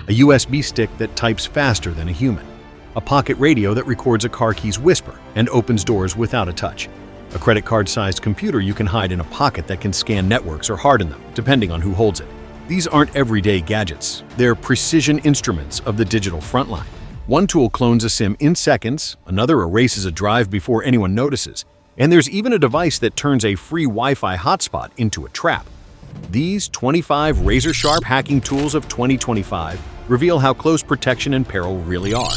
a USB stick that types faster than a human, a pocket radio that records a car key's whisper and opens doors without a touch, a credit card-sized computer you can hide in a pocket that can scan networks or harden them, depending on who holds it. These aren't everyday gadgets. They're precision instruments of the digital frontline. One tool clones a SIM in seconds, another erases a drive before anyone notices, and there's even a device that turns a free Wi-Fi hotspot into a trap. These 25 razor-sharp hacking tools of 2025 reveal how close protection and peril really are.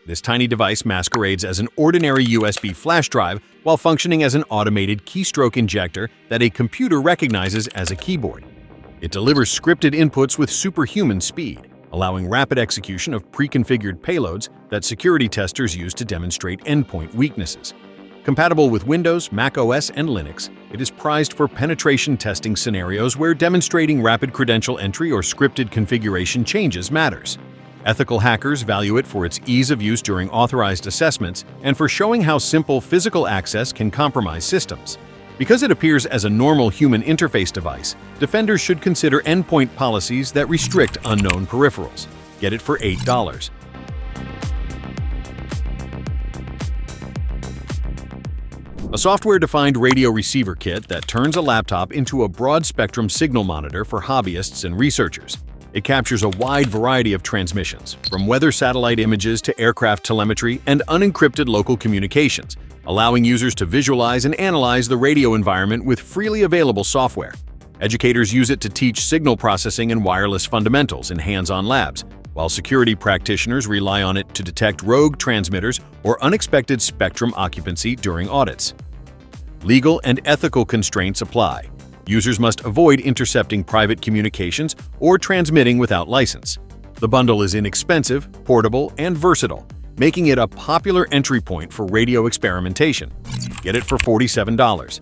This tiny device masquerades as an ordinary USB flash drive while functioning as an automated keystroke injector that a computer recognizes as a keyboard. It delivers scripted inputs with superhuman speed, allowing rapid execution of pre-configured payloads that security testers use to demonstrate endpoint weaknesses. Compatible with Windows, Mac OS, and Linux, it is prized for penetration testing scenarios where demonstrating rapid credential entry or scripted configuration changes matters. Ethical hackers value it for its ease of use during authorized assessments and for showing how simple physical access can compromise systems. Because it appears as a normal human interface device, defenders should consider endpoint policies that restrict unknown peripherals. Get it for $8. A software-defined radio receiver kit that turns a laptop into a broad-spectrum signal monitor for hobbyists and researchers. It captures a wide variety of transmissions, from weather satellite images to aircraft telemetry and unencrypted local communications, allowing users to visualize and analyze the radio environment with freely available software. Educators use it to teach signal processing and wireless fundamentals in hands-on labs, while security practitioners rely on it to detect rogue transmitters or unexpected spectrum occupancy during audits. Legal and ethical constraints apply. Users must avoid intercepting private communications or transmitting without license. The bundle is inexpensive, portable, and versatile, making it a popular entry point for radio experimentation. Get it for $47.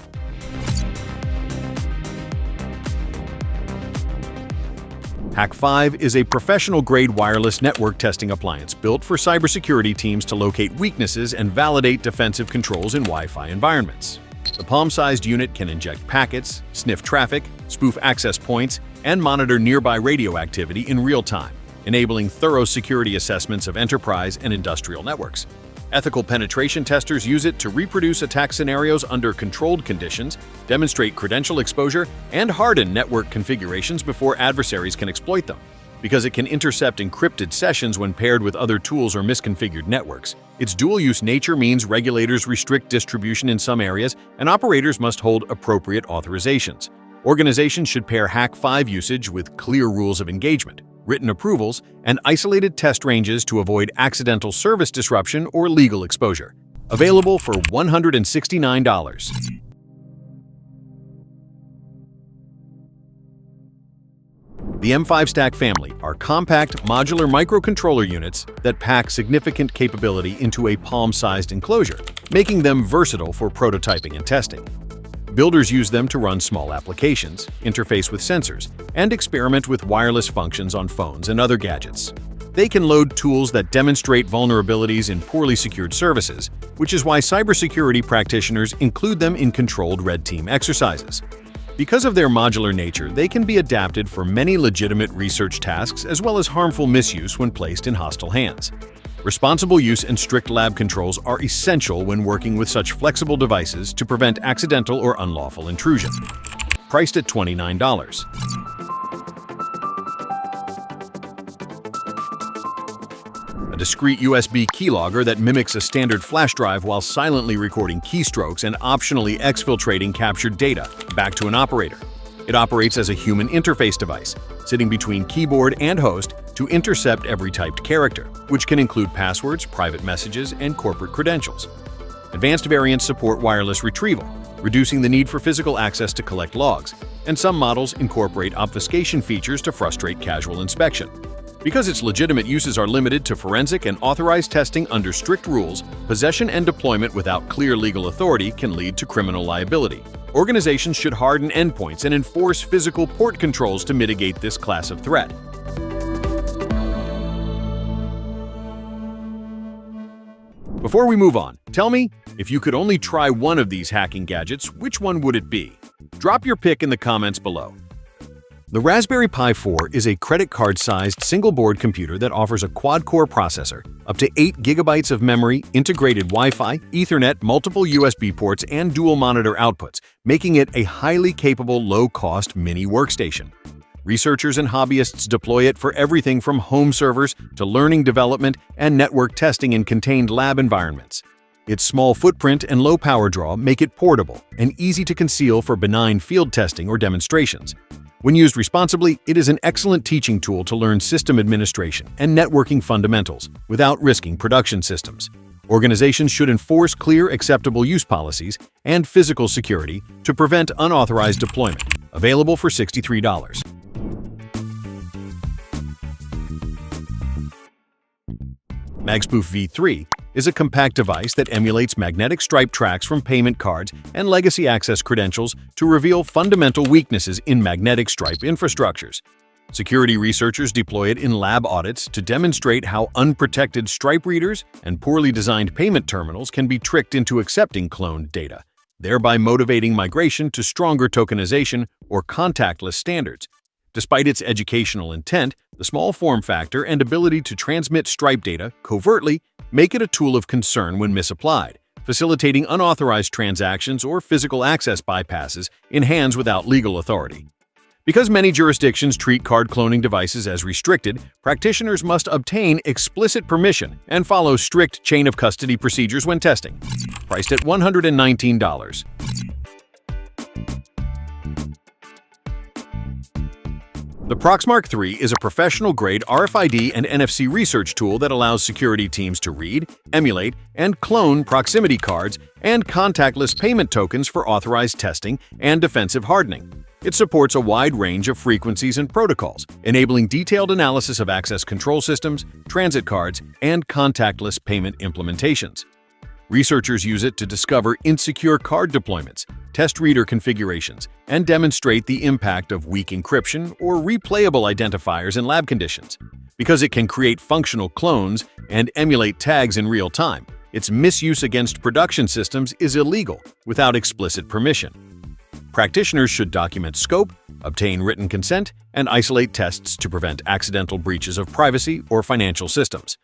HackyPi is a professional-grade wireless network testing appliance built for cybersecurity teams to locate weaknesses and validate defensive controls in Wi-Fi environments. The palm-sized unit can inject packets, sniff traffic, spoof access points, and monitor nearby radio activity in real time, enabling thorough security assessments of enterprise and industrial networks. Ethical penetration testers use it to reproduce attack scenarios under controlled conditions, demonstrate credential exposure, and harden network configurations before adversaries can exploit them. Because it can intercept encrypted sessions when paired with other tools or misconfigured networks, its dual-use nature means regulators restrict distribution in some areas and operators must hold appropriate authorizations. Organizations should pair HackyPi usage with clear rules of engagement, written approvals, and isolated test ranges to avoid accidental service disruption or legal exposure. Available for $169. The M5 Stack family are compact, modular microcontroller units that pack significant capability into a palm-sized enclosure, making them versatile for prototyping and testing. Builders use them to run small applications, interface with sensors, and experiment with wireless functions on phones and other gadgets. They can load tools that demonstrate vulnerabilities in poorly secured services, which is why cybersecurity practitioners include them in controlled red team exercises. Because of their modular nature, they can be adapted for many legitimate research tasks as well as harmful misuse when placed in hostile hands. Responsible use and strict lab controls are essential when working with such flexible devices to prevent accidental or unlawful intrusion. Priced at $29. A discrete USB keylogger that mimics a standard flash drive while silently recording keystrokes and optionally exfiltrating captured data back to an operator. It operates as a human interface device, sitting between keyboard and host to intercept every typed character, which can include passwords, private messages, and corporate credentials. Advanced variants support wireless retrieval, reducing the need for physical access to collect logs, and some models incorporate obfuscation features to frustrate casual inspection. Because its legitimate uses are limited to forensic and authorized testing under strict rules, possession and deployment without clear legal authority can lead to criminal liability. Organizations should harden endpoints and enforce physical port controls to mitigate this class of threat. Before we move on, tell me, if you could only try one of these hacking gadgets, which one would it be? Drop your pick in the comments below. The Raspberry Pi 4 is a credit card-sized single-board computer that offers a quad-core processor, up to 8 GB of memory, integrated Wi-Fi, Ethernet, multiple USB ports, and dual monitor outputs, making it a highly capable, low-cost mini workstation. Researchers and hobbyists deploy it for everything from home servers to learning development and network testing in contained lab environments. Its small footprint and low power draw make it portable and easy to conceal for benign field testing or demonstrations. When used responsibly, it is an excellent teaching tool to learn system administration and networking fundamentals without risking production systems. Organizations should enforce clear, acceptable use policies and physical security to prevent unauthorized deployment. Available for $63. Magspoof V3 is a compact device that emulates magnetic stripe tracks from payment cards and legacy access credentials to reveal fundamental weaknesses in magnetic stripe infrastructures. Security researchers deploy it in lab audits to demonstrate how unprotected stripe readers and poorly designed payment terminals can be tricked into accepting cloned data, thereby motivating migration to stronger tokenization or contactless standards. Despite its educational intent, the small form factor and ability to transmit stripe data covertly make it a tool of concern when misapplied, facilitating unauthorized transactions or physical access bypasses in hands without legal authority. Because many jurisdictions treat card cloning devices as restricted, practitioners must obtain explicit permission and follow strict chain of custody procedures when testing. Priced at $119. The Proxmark 3 is a professional-grade RFID and NFC research tool that allows security teams to read, emulate, and clone proximity cards and contactless payment tokens for authorized testing and defensive hardening. It supports a wide range of frequencies and protocols, enabling detailed analysis of access control systems, transit cards, and contactless payment implementations. Researchers use it to discover insecure card deployments, test reader configurations, and demonstrate the impact of weak encryption or replayable identifiers in lab conditions. Because it can create functional clones and emulate tags in real time, its misuse against production systems is illegal without explicit permission. Practitioners should document scope, obtain written consent, and isolate tests to prevent accidental breaches of privacy or financial systems.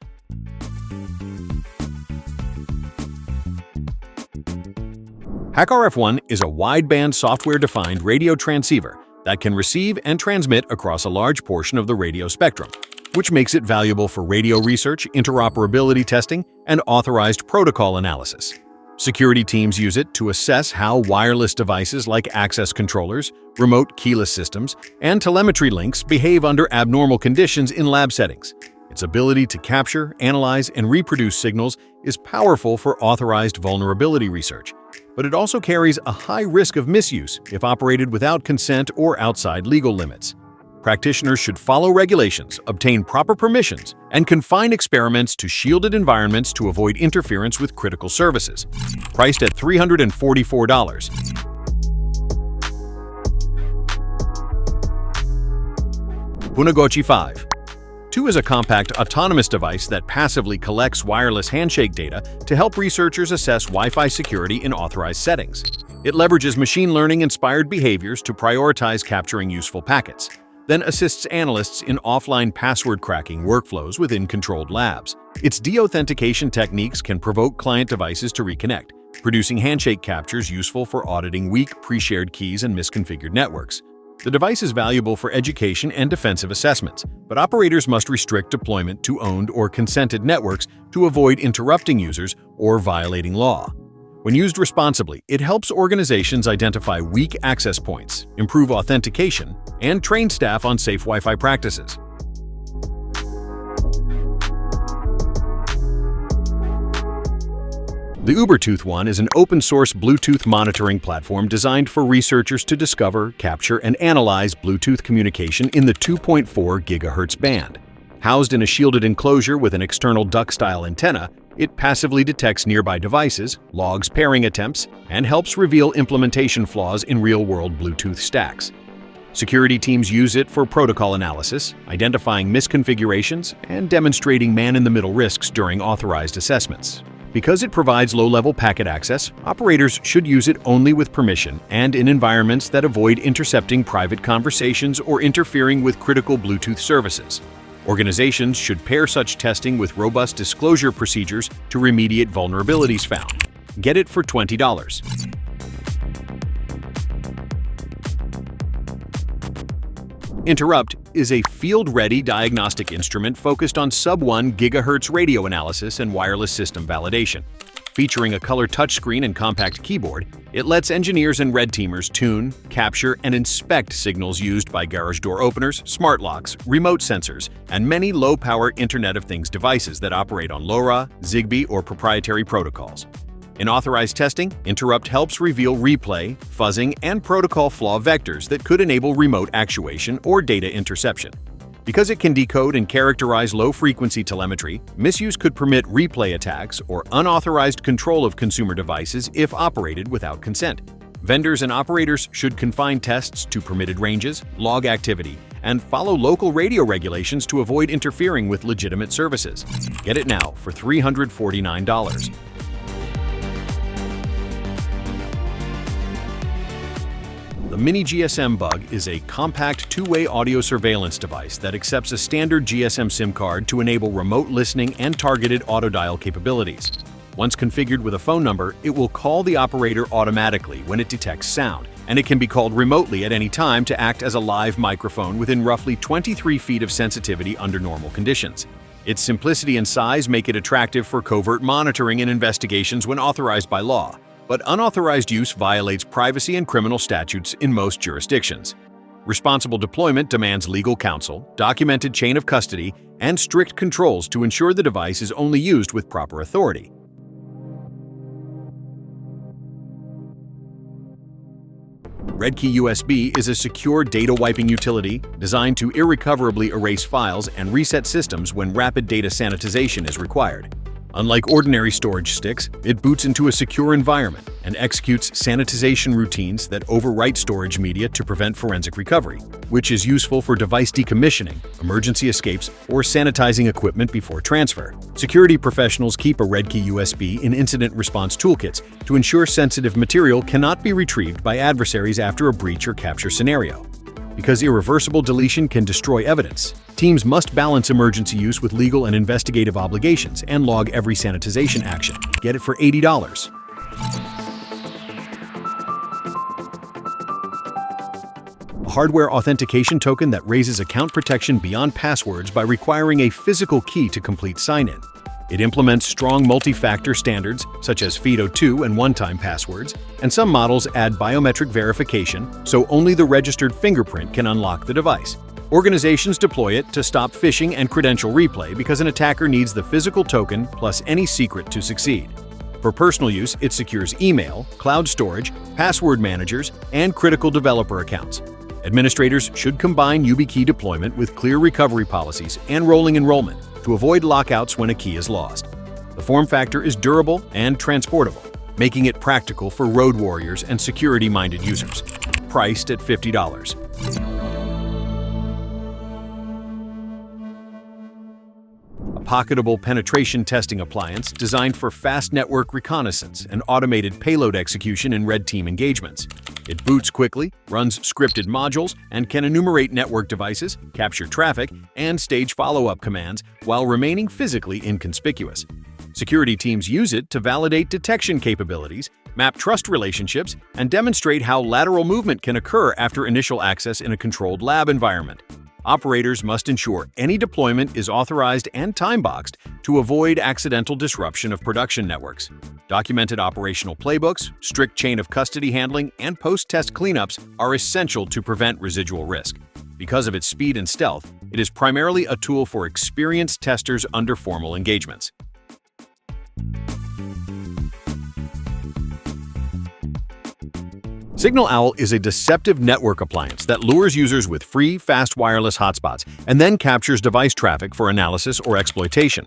HacRF1 is a wideband software-defined radio transceiver that can receive and transmit across a large portion of the radio spectrum, which makes it valuable for radio research, interoperability testing, and authorized protocol analysis. Security teams use it to assess how wireless devices like access controllers, remote keyless systems, and telemetry links behave under abnormal conditions in lab settings. Its ability to capture, analyze, and reproduce signals is powerful for authorized vulnerability research, but it also carries a high risk of misuse if operated without consent or outside legal limits. Practitioners should follow regulations, obtain proper permissions, and confine experiments to shielded environments to avoid interference with critical services. Priced at $344. Pwnagotchi V2 is a compact, autonomous device that passively collects wireless handshake data to help researchers assess Wi-Fi security in authorized settings. It leverages machine learning-inspired behaviors to prioritize capturing useful packets, then assists analysts in offline password cracking workflows within controlled labs. Its deauthentication techniques can provoke client devices to reconnect, producing handshake captures useful for auditing weak, pre-shared keys and misconfigured networks. The device is valuable for education and defensive assessments, but operators must restrict deployment to owned or consented networks to avoid interrupting users or violating law. When used responsibly, it helps organizations identify weak access points, improve authentication, and train staff on safe Wi-Fi practices. The Ubertooth One is an open-source Bluetooth monitoring platform designed for researchers to discover, capture, and analyze Bluetooth communication in the 2.4 GHz band. Housed in a shielded enclosure with an external duck-style antenna, it passively detects nearby devices, logs pairing attempts, and helps reveal implementation flaws in real-world Bluetooth stacks. Security teams use it for protocol analysis, identifying misconfigurations, and demonstrating man-in-the-middle risks during authorized assessments. Because it provides low-level packet access, operators should use it only with permission and in environments that avoid intercepting private conversations or interfering with critical Bluetooth services. Organizations should pair such testing with robust disclosure procedures to remediate vulnerabilities found. Get it for $20. Interrupt is a field-ready diagnostic instrument focused on sub-1 GHz radio analysis and wireless system validation. Featuring a color touchscreen and compact keyboard, it lets engineers and red teamers tune, capture, and inspect signals used by garage door openers, smart locks, remote sensors, and many low-power Internet of Things devices that operate on LoRa, Zigbee, or proprietary protocols. In authorized testing, Interrupt helps reveal replay, fuzzing, and protocol flaw vectors that could enable remote actuation or data interception. Because it can decode and characterize low-frequency telemetry, misuse could permit replay attacks or unauthorized control of consumer devices if operated without consent. Vendors and operators should confine tests to permitted ranges, log activity, and follow local radio regulations to avoid interfering with legitimate services. Get it now for $349. The Mini GSM Bug is a compact two-way audio surveillance device that accepts a standard GSM SIM card to enable remote listening and targeted auto-dial capabilities. Once configured with a phone number, it will call the operator automatically when it detects sound, and it can be called remotely at any time to act as a live microphone within roughly 23 feet of sensitivity under normal conditions. Its simplicity and size make it attractive for covert monitoring and investigations when authorized by law. But unauthorized use violates privacy and criminal statutes in most jurisdictions. Responsible deployment demands legal counsel, documented chain of custody, and strict controls to ensure the device is only used with proper authority. Redkey USB is a secure data wiping utility designed to irrecoverably erase files and reset systems when rapid data sanitization is required. Unlike ordinary storage sticks, it boots into a secure environment and executes sanitization routines that overwrite storage media to prevent forensic recovery, which is useful for device decommissioning, emergency escapes, or sanitizing equipment before transfer. Security professionals keep a Redkey USB in incident response toolkits to ensure sensitive material cannot be retrieved by adversaries after a breach or capture scenario. Because irreversible deletion can destroy evidence, teams must balance emergency use with legal and investigative obligations and log every sanitization action. Get it for $80. A hardware authentication token that raises account protection beyond passwords by requiring a physical key to complete sign-in. It implements strong multi-factor standards such as FIDO2 and one-time passwords, and some models add biometric verification so only the registered fingerprint can unlock the device. Organizations deploy it to stop phishing and credential replay because an attacker needs the physical token plus any secret to succeed. For personal use, it secures email, cloud storage, password managers, and critical developer accounts. Administrators should combine YubiKey deployment with clear recovery policies and rolling enrollment to avoid lockouts when a key is lost. The form factor is durable and transportable, making it practical for road warriors and security-minded users. Priced at $50. A pocketable penetration testing appliance designed for fast network reconnaissance and automated payload execution in red team engagements. It boots quickly, runs scripted modules, and can enumerate network devices, capture traffic, and stage follow-up commands while remaining physically inconspicuous. Security teams use it to validate detection capabilities, map trust relationships, and demonstrate how lateral movement can occur after initial access in a controlled lab environment. Operators must ensure any deployment is authorized and time-boxed to avoid accidental disruption of production networks. Documented operational playbooks, strict chain of custody handling, and post-test cleanups are essential to prevent residual risk. Because of its speed and stealth, it is primarily a tool for experienced testers under formal engagements. Signal Owl is a deceptive network appliance that lures users with free, fast wireless hotspots and then captures device traffic for analysis or exploitation.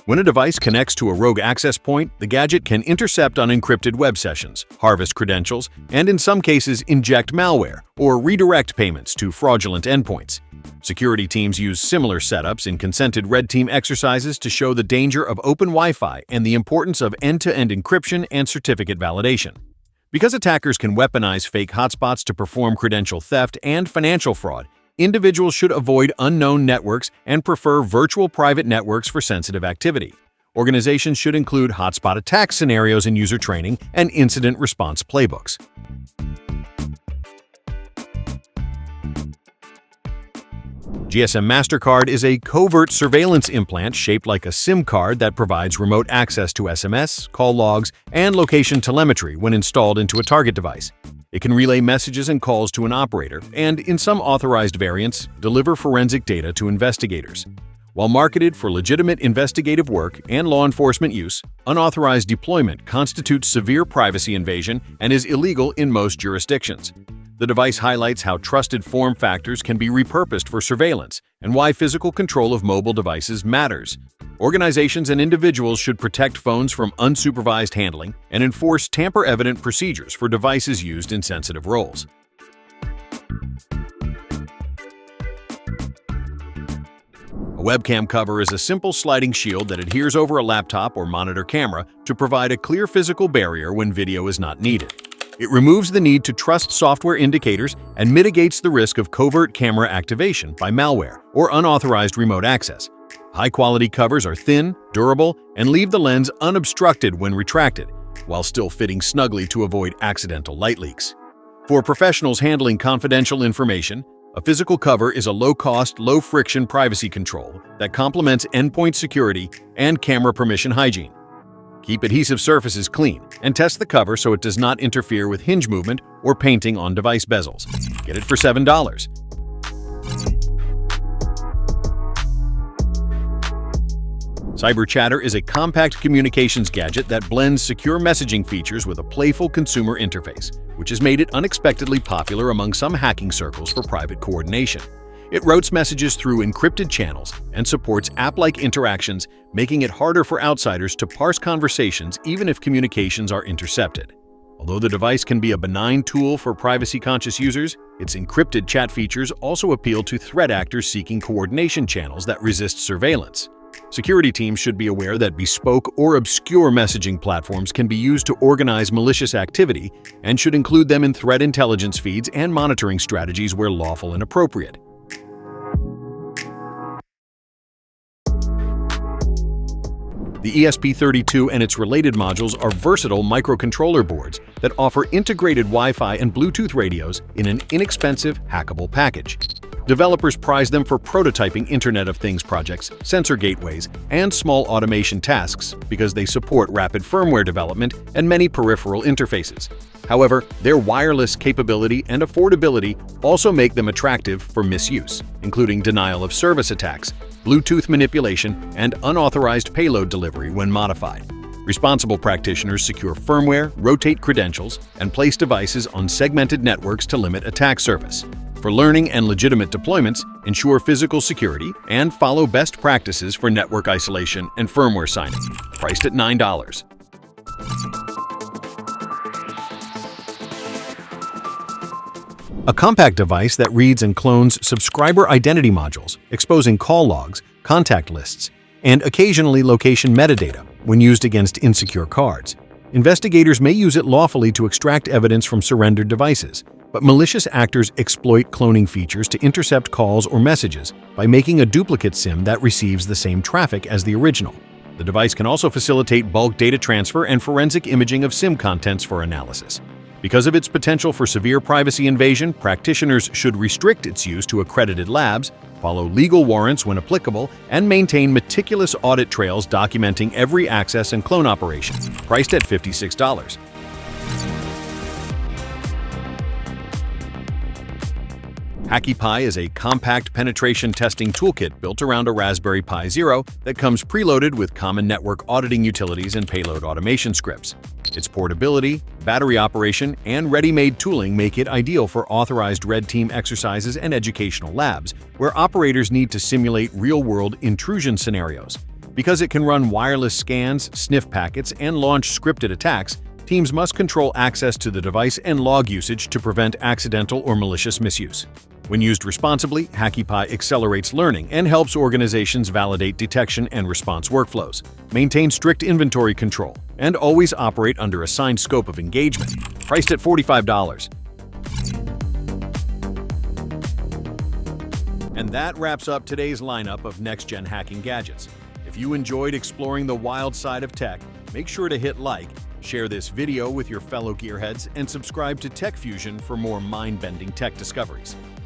When a device connects to a rogue access point, the gadget can intercept unencrypted web sessions, harvest credentials, and in some cases inject malware or redirect payments to fraudulent endpoints. Security teams use similar setups in consented red team exercises to show the danger of open Wi-Fi and the importance of end-to-end encryption and certificate validation. Because attackers can weaponize fake hotspots to perform credential theft and financial fraud, individuals should avoid unknown networks and prefer virtual private networks for sensitive activity. Organizations should include hotspot attack scenarios in user training and incident response playbooks. GSM Mastercard is a covert surveillance implant shaped like a SIM card that provides remote access to SMS, call logs, and location telemetry when installed into a target device. It can relay messages and calls to an operator and, in some authorized variants, deliver forensic data to investigators. While marketed for legitimate investigative work and law enforcement use, unauthorized deployment constitutes severe privacy invasion and is illegal in most jurisdictions. The device highlights how trusted form factors can be repurposed for surveillance and why physical control of mobile devices matters. Organizations and individuals should protect phones from unsupervised handling and enforce tamper-evident procedures for devices used in sensitive roles. A webcam cover is a simple sliding shield that adheres over a laptop or monitor camera to provide a clear physical barrier when video is not needed. It removes the need to trust software indicators and mitigates the risk of covert camera activation by malware or unauthorized remote access. High-quality covers are thin, durable, and leave the lens unobstructed when retracted, while still fitting snugly to avoid accidental light leaks. For professionals handling confidential information, a physical cover is a low-cost, low-friction privacy control that complements endpoint security and camera permission hygiene. Keep adhesive surfaces clean and test the cover so it does not interfere with hinge movement or painting on device bezels. Get it for $7. CyberChatter is a compact communications gadget that blends secure messaging features with a playful consumer interface, which has made it unexpectedly popular among some hacking circles for private coordination. It routes messages through encrypted channels and supports app-like interactions, making it harder for outsiders to parse conversations even if communications are intercepted. Although the device can be a benign tool for privacy-conscious users, its encrypted chat features also appeal to threat actors seeking coordination channels that resist surveillance. Security teams should be aware that bespoke or obscure messaging platforms can be used to organize malicious activity and should include them in threat intelligence feeds and monitoring strategies where lawful and appropriate. The ESP32 and its related modules are versatile microcontroller boards that offer integrated Wi-Fi and Bluetooth radios in an inexpensive, hackable package. Developers prize them for prototyping Internet of Things projects, sensor gateways, and small automation tasks because they support rapid firmware development and many peripheral interfaces. However, their wireless capability and affordability also make them attractive for misuse, including denial of service attacks, Bluetooth manipulation, and unauthorized payload delivery when modified. Responsible practitioners secure firmware, rotate credentials, and place devices on segmented networks to limit attack surface. For learning and legitimate deployments, ensure physical security and follow best practices for network isolation and firmware signing. Priced at $9. A compact device that reads and clones subscriber identity modules, exposing call logs, contact lists, and occasionally location metadata when used against insecure cards. Investigators may use it lawfully to extract evidence from surrendered devices, but malicious actors exploit cloning features to intercept calls or messages by making a duplicate SIM that receives the same traffic as the original. The device can also facilitate bulk data transfer and forensic imaging of SIM contents for analysis. Because of its potential for severe privacy invasion, practitioners should restrict its use to accredited labs, follow legal warrants when applicable, and maintain meticulous audit trails documenting every access and clone operation. Priced at $56. HackyPi is a compact penetration testing toolkit built around a Raspberry Pi Zero that comes preloaded with common network auditing utilities and payload automation scripts. Its portability, battery operation, and ready-made tooling make it ideal for authorized red team exercises and educational labs, where operators need to simulate real-world intrusion scenarios. Because it can run wireless scans, sniff packets, and launch scripted attacks, teams must control access to the device and log usage to prevent accidental or malicious misuse. When used responsibly, HackyPi accelerates learning and helps organizations validate detection and response workflows, maintain strict inventory control, and always operate under assigned scope of engagement. Priced at $45. And that wraps up today's lineup of next-gen hacking gadgets. If you enjoyed exploring the wild side of tech, make sure to hit like, share this video with your fellow gearheads, and subscribe to TechFushion for more mind-bending tech discoveries.